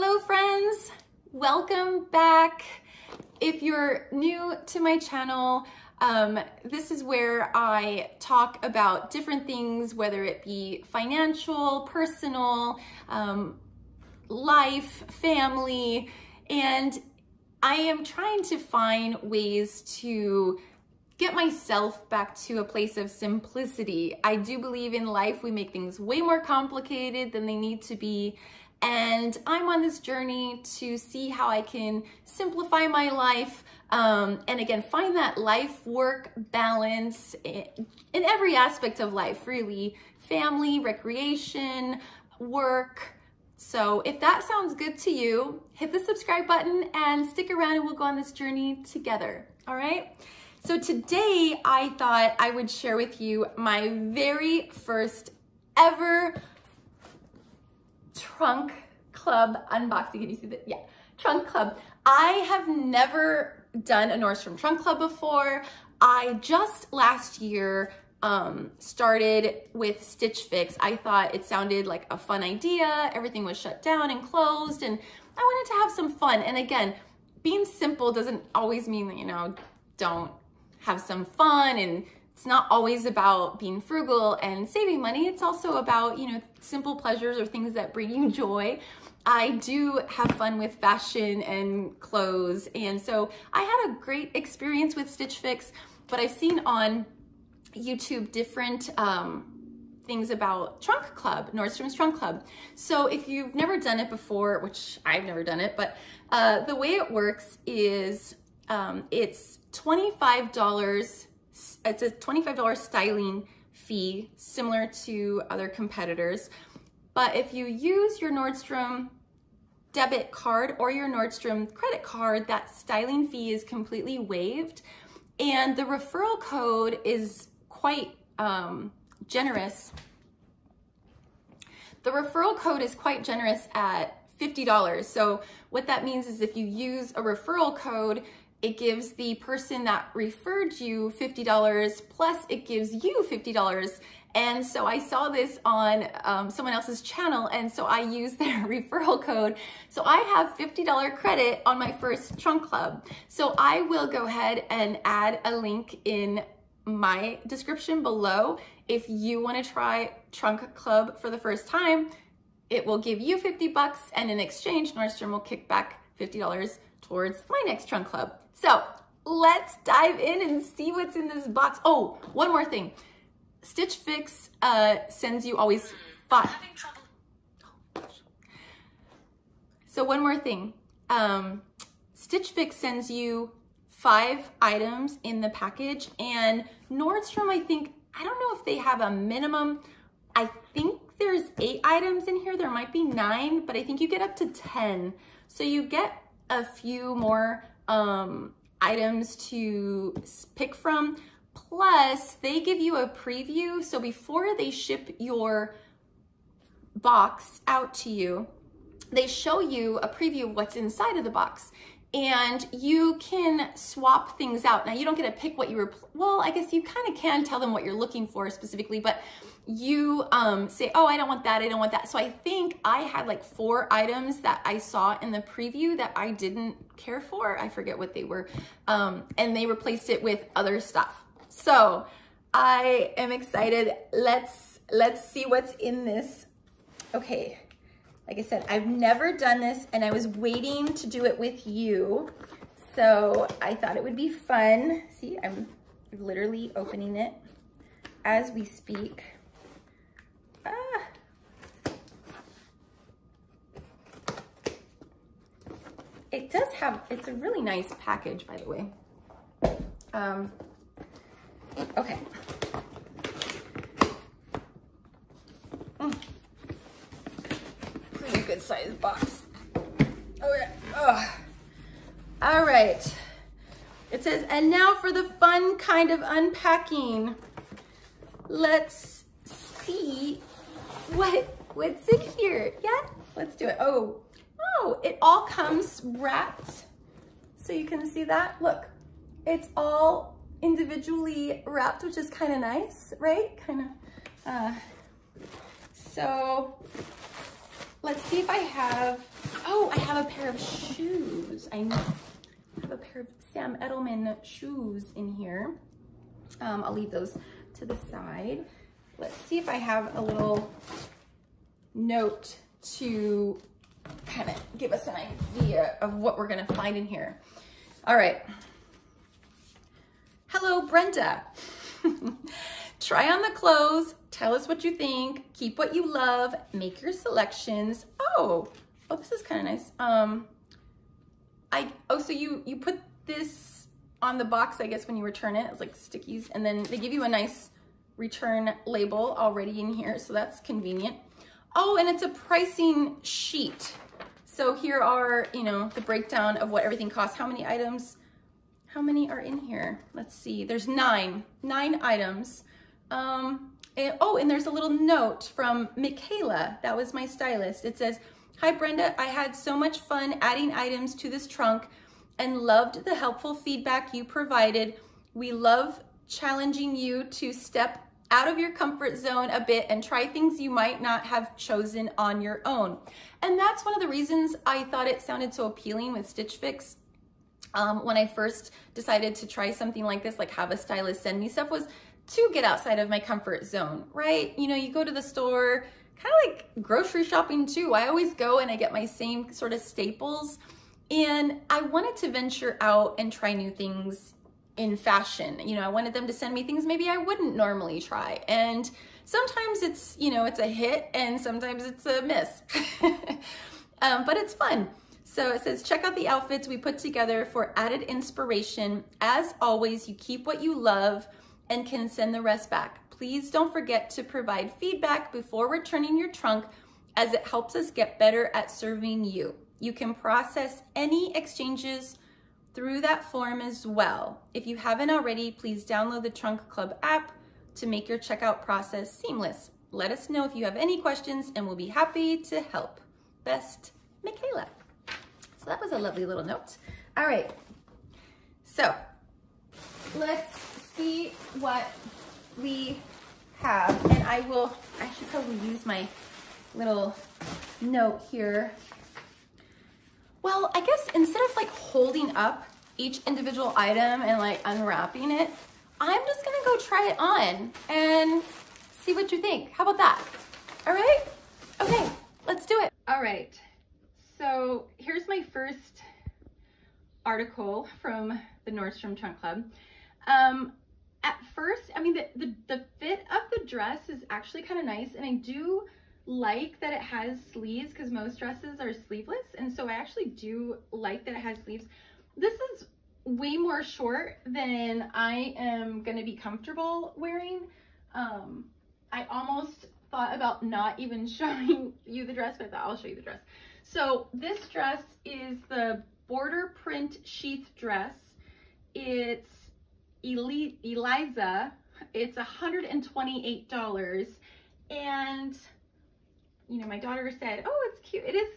Hello friends, welcome back. If you're new to my channel, this is where I talk about different things, whether it be financial, personal, life, family, and I am trying to find ways to get myself back to a place of simplicity. I do believe in life we make things way more complicated than they need to be, and I'm on this journey to see how I can simplify my life, and again, find that life-work balance in every aspect of life, really. Family, recreation, work. So if that sounds good to you, hit the subscribe button and stick around and we'll go on this journey together, all right? So today I thought I would share with you my very first ever trunk club unboxing. Can you see that? Yeah, trunk club. I have never done a Nordstrom trunk club before. I just last year started with Stitch Fix. I thought it sounded like a fun idea. Everything was shut down and closed and I wanted to have some fun. And again, being simple doesn't always mean that, you know, don't have some fun, and it's not always about being frugal and saving money. It's also about, you know, simple pleasures or things that bring you joy. I do have fun with fashion and clothes, and so I had a great experience with Stitch Fix, but I've seen on YouTube different things about Trunk Club, Nordstrom's Trunk Club. So if you've never done it before, which I've never done it, but the way it works is it's $25. It's a $25 styling fee, similar to other competitors. But if you use your Nordstrom debit card or your Nordstrom credit card, that styling fee is completely waived. And the referral code is quite generous. The referral code is quite generous at $50. So what that means is if you use a referral code, it gives the person that referred you $50 plus it gives you $50. And so I saw this on someone else's channel, and so I used their referral code. So I have $50 credit on my first trunk club. So I will go ahead and add a link in my description below. If you want to try Trunk Club for the first time, it will give you 50 bucks, and in exchange, Nordstrom will kick back $50 towards my next trunk club. So let's dive in and see what's in this box. Oh, one more thing. Stitch Fix sends you always 5. So one more thing. Stitch Fix sends you 5 items in the package, and Nordstrom, I don't know if they have a minimum. I think there's 8 items in here. There might be 9, but I think you get up to 10. So you get a few more items to pick from. Plus, they give you a preview. So before they ship your box out to you, they show you a preview of what's inside of the box. And you can swap things out. Now, you don't get to pick what you were, well, I guess you kind of can tell them what you're looking for specifically, but you say, oh, I don't want that, I don't want that. So I think I had like 4 items that I saw in the preview that I didn't care for. I forget what they were. And they replaced it with other stuff. So I am excited. Let's see what's in this. Okay. Like I said, I've never done this, and I was waiting to do it with you. So I thought it would be fun. See, I'm literally opening it as we speak. It does have, it's a really nice package, by the way. Okay. Pretty good sized box. Okay. Oh. All right. It says, and now for the fun kind of unpacking. Let's see what's in here. Yeah, let's do it. Oh, it all comes wrapped. So you can see that. Look, it's all individually wrapped, which is kind of nice, right? So let's see if I have, Oh, I have a pair of shoes. I have a pair of Sam Edelman shoes in here. I'll leave those to the side. Let's see if I have a little note to kind of give us an idea of what we're gonna find in here. All right. Hello, Brenda. Try on the clothes, tell us what you think, keep what you love, make your selections. Oh, this is kind of nice. So you put this on the box, I guess, when you return it. It's like stickies, and then they give you a nice return label already in here, so that's convenient. Oh, and it's a pricing sheet. So here are, you know, the breakdown of what everything costs. How many items? How many are in here? Let's see, there's nine items. And there's a little note from Michaela, that was my stylist. It says, "Hi Brenda, I had so much fun adding items to this trunk and loved the helpful feedback you provided. We love challenging you to step out of your comfort zone a bit and try things you might not have chosen on your own." And that's one of the reasons I thought it sounded so appealing with Stitch Fix. When I first decided to try something like this, like have a stylist send me stuff, was to get outside of my comfort zone, right? You know, you go to the store, kind of like grocery shopping too. I always go and I get my same sort of staples, and I wanted to venture out and try new things in fashion. You know, I wanted them to send me things maybe I wouldn't normally try. And sometimes it's, you know, it's a hit and sometimes it's a miss, but it's fun. So it says, check out the outfits we put together for added inspiration. As always, you keep what you love and can send the rest back. Please don't forget to provide feedback before returning your trunk, as it helps us get better at serving you. You can process any exchanges through that form as well. If you haven't already, please download the Trunk Club app to make your checkout process seamless. Let us know if you have any questions and we'll be happy to help. Best, Michaela. So that was a lovely little note. All right, so let's see what we have. And I should probably use my little note here. Well, I guess instead of like holding up each individual item and like unwrapping it, I'm just gonna go try it on and see what you think. How about that? All right? Okay, let's do it. All right, so here's my first article from the Nordstrom Trunk Club. At first, I mean, the fit of the dress is actually kind of nice, and I do like that it has sleeves because most dresses are sleeveless, and so I actually do like that it has sleeves. This is way more short than I am going to be comfortable wearing. I almost thought about not even showing you the dress, but I thought I'll show you the dress. So this dress is the border print sheath dress. It's Eliza. It's $128, and you know, my daughter said, "Oh, it's cute." It is,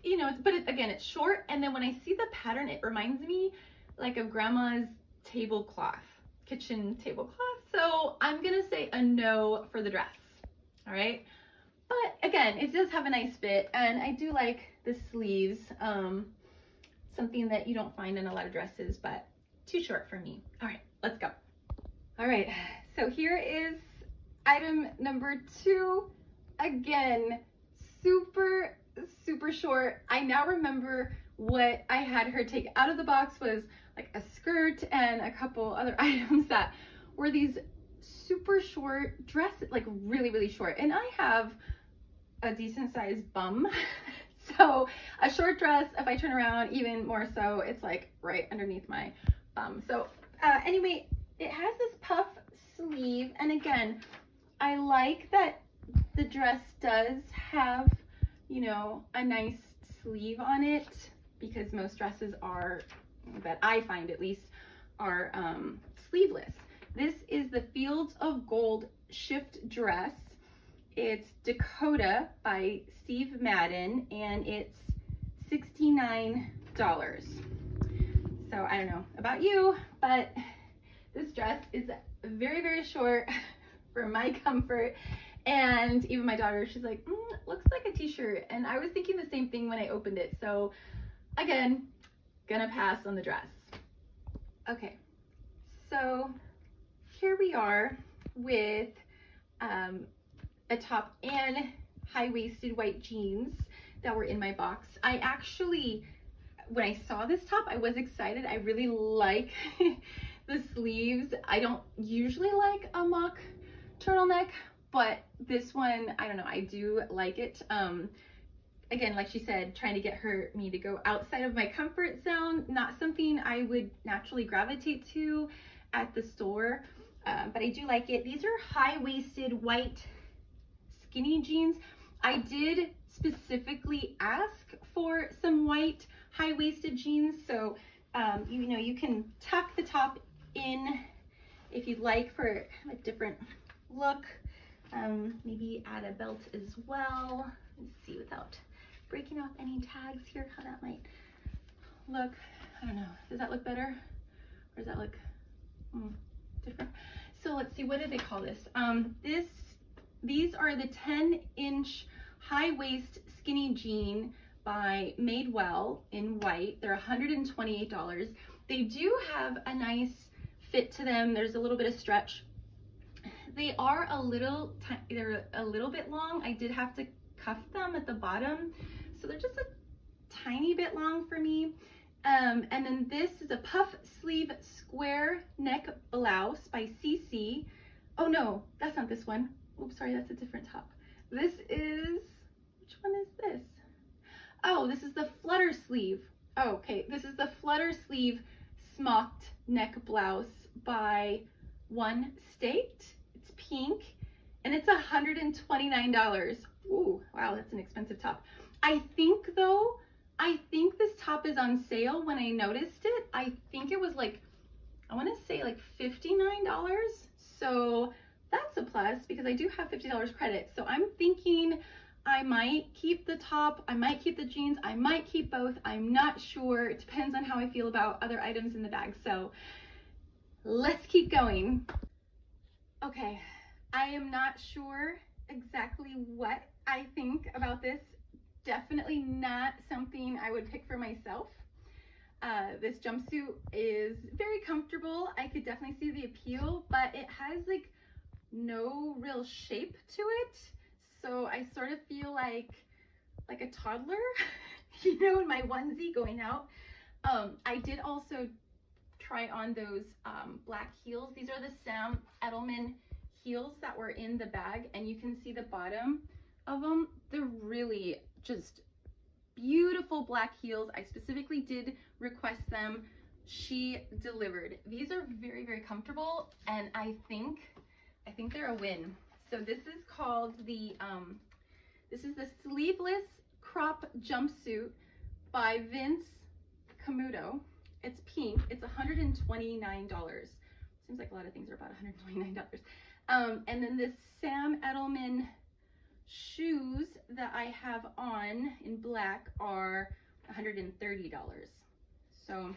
you know, but again, it's short. And then when I see the pattern, it reminds me like of grandma's tablecloth, kitchen tablecloth. So I'm gonna say a no for the dress. All right. But again, it does have a nice fit, and I do like the sleeves. Something that you don't find in a lot of dresses, but too short for me. All right, let's go. All right, so here is item number 2. Again, super, super short. I now remember what I had her take out of the box was like a skirt and a couple other items that were these super short dresses, like really, really short. And I have a decent sized bum. So a short dress, if I turn around, even more so, it's like right underneath my bum. So anyway, it has this puff sleeve. And again, I like that the dress does have, you know, a nice sleeve on it, because most dresses are, that I find at least, are sleeveless. This is the Fields of Gold shift dress. It's Dakota by Steve Madden, and it's $69. So I don't know about you, but this dress is very, very short for my comfort. And even my daughter, she's like, looks like a t-shirt. And I was thinking the same thing when I opened it. So again, gonna pass on the dress. Okay, so here we are with a top and high-waisted white jeans that were in my box. I actually, when I saw this top, I was excited. I really like the sleeves. I don't usually like a mock turtleneck, but this one, I don't know, I do like it. Again, like she said, trying to get me to go outside of my comfort zone, not something I would naturally gravitate to at the store, but I do like it. These are high-waisted white skinny jeans. I did specifically ask for some white high-waisted jeans, so you know, you can tuck the top in if you'd like for a different look. Maybe add a belt as well. Let's see, without breaking off any tags here, how that might look. I don't know, does that look better? Or does that look different? So let's see, what did they call this? These are the 10-inch high-waist skinny jean by Madewell in white. They're $128. They do have a nice fit to them. There's a little bit of stretch. They are they're a little bit long. I did have to cuff them at the bottom, so they're just a tiny bit long for me. And then this is a puff sleeve square neck blouse by CC. Oh no, that's not this one. Oops, sorry, that's a different top. This is, which one is this? Oh, this is the flutter sleeve. Oh, okay, this is the flutter sleeve smocked neck blouse by One State. It's pink and it's $129. Ooh, wow, that's an expensive top. I think this top is on sale. When I noticed it, I think it was like, I want to say like $59. So that's a plus because I do have $50 credit. So I'm thinking I might keep the top, I might keep the jeans, I might keep both. I'm not sure. It depends on how I feel about other items in the bag. So let's keep going. Okay, I am not sure exactly what I think about this. Definitely not something I would pick for myself. This jumpsuit is very comfortable. I could definitely see the appeal, but it has like no real shape to it. So I sort of feel like a toddler, you know, in my onesie going out. I did also try on those black heels. These are the Sam Edelman heels that were in the bag, and you can see the bottom of them. They're really just beautiful black heels. I specifically did request them. She delivered. These are very, very comfortable, and I think they're a win. So this is called the sleeveless crop jumpsuit by Vince Camuto. It's pink. It's $129. Seems like a lot of things are about $129. And then this Sam Edelman shoes that I have on in black are $130. So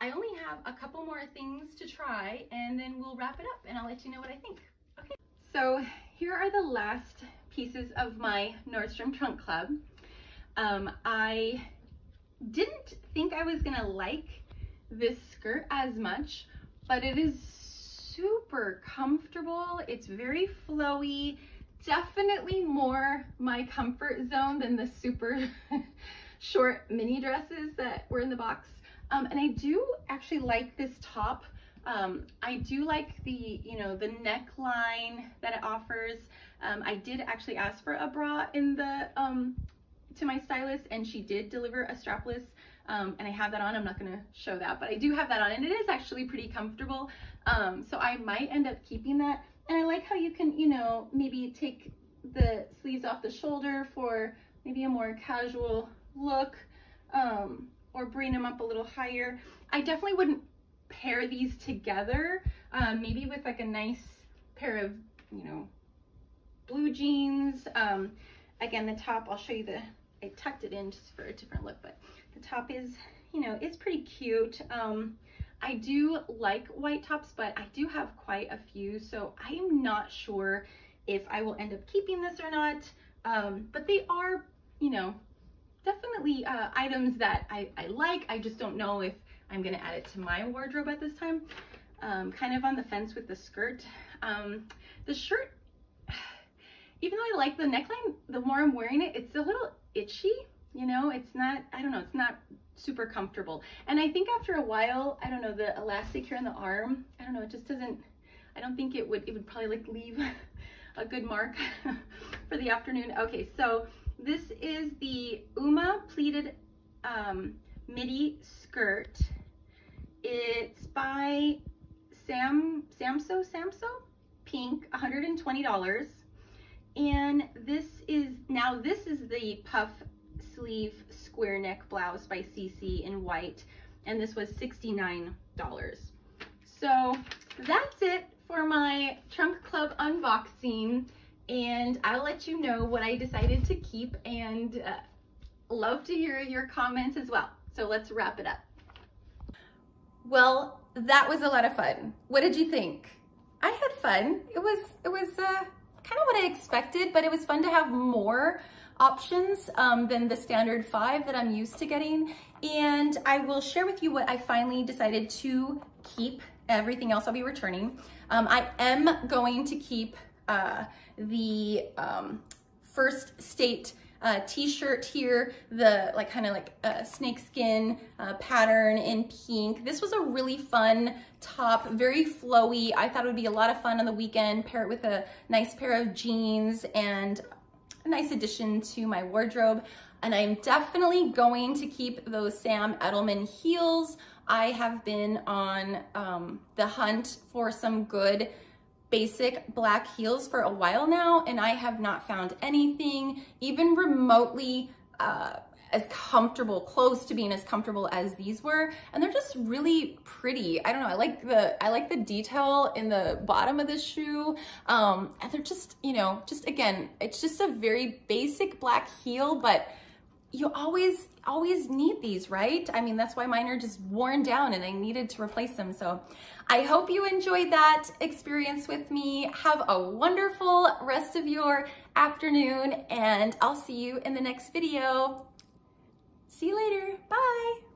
I only have a couple more things to try, and then we'll wrap it up and I'll let you know what I think. Okay, so here are the last pieces of my Nordstrom Trunk Club. I didn't think I was gonna like this skirt as much, but it is super comfortable. It's very flowy, definitely more my comfort zone than the super short mini dresses that were in the box. And I do actually like this top. I do like the, you know, the neckline that it offers. I did actually ask for a bra in the to my stylist, and she did deliver a strapless, and I have that on. I'm not gonna show that, but I do have that on, and it is actually pretty comfortable. So I might end up keeping that. And I like how you can, you know, maybe take the sleeves off the shoulder for maybe a more casual look, or bring them up a little higher. I definitely wouldn't pair these together, maybe with like a nice pair of, you know, blue jeans. Again, the top, I'll show you I tucked it in just for a different look, but the top is, you know, it's pretty cute. I do like white tops, but I do have quite a few, so I'm not sure if I will end up keeping this or not. But they are, you know, definitely items that I like. I just don't know if I'm gonna add it to my wardrobe at this time. Kind of on the fence with the skirt. The shirt, even though I like the neckline, the more I'm wearing it, it's a little itchy, you know, it's not, I don't know, it's not super comfortable. And I think after a while, I don't know, the elastic here on the arm, I don't know, it just doesn't, I don't think it would probably like leave a good mark for the afternoon. Okay, so this is the Uma pleated midi skirt. It's by Samso Pink, $120. And this is the puff sleeve square neck blouse by CC in white, and this was $69. So that's it for my Trunk Club unboxing, and I'll let you know what I decided to keep, and love to hear your comments as well. So let's wrap it up. Well, that was a lot of fun. What did you think? I had fun. It was kind of what I expected, but it was fun to have more options than the standard 5 that I'm used to getting. And I will share with you what I finally decided to keep. Everything else I'll be returning. I am going to keep the First State t-shirt here, the kind of snake skin pattern in pink. This was a really fun top, very flowy. I thought it would be a lot of fun on the weekend, pair it with a nice pair of jeans, and a nice addition to my wardrobe. And I'm definitely going to keep those Sam Edelman heels. I have been on the hunt for some good basic black heels for a while now, and I have not found anything even remotely as comfortable, close to being as comfortable as these were. And they're just really pretty. I don't know, I like the detail in the bottom of the shoe. And they're just, you know, again, it's just a very basic black heel, but you always need these, right? I mean, that's why mine are just worn down and I needed to replace them. So I hope you enjoyed that experience with me. Have a wonderful rest of your afternoon, and I'll see you in the next video. See you later. Bye.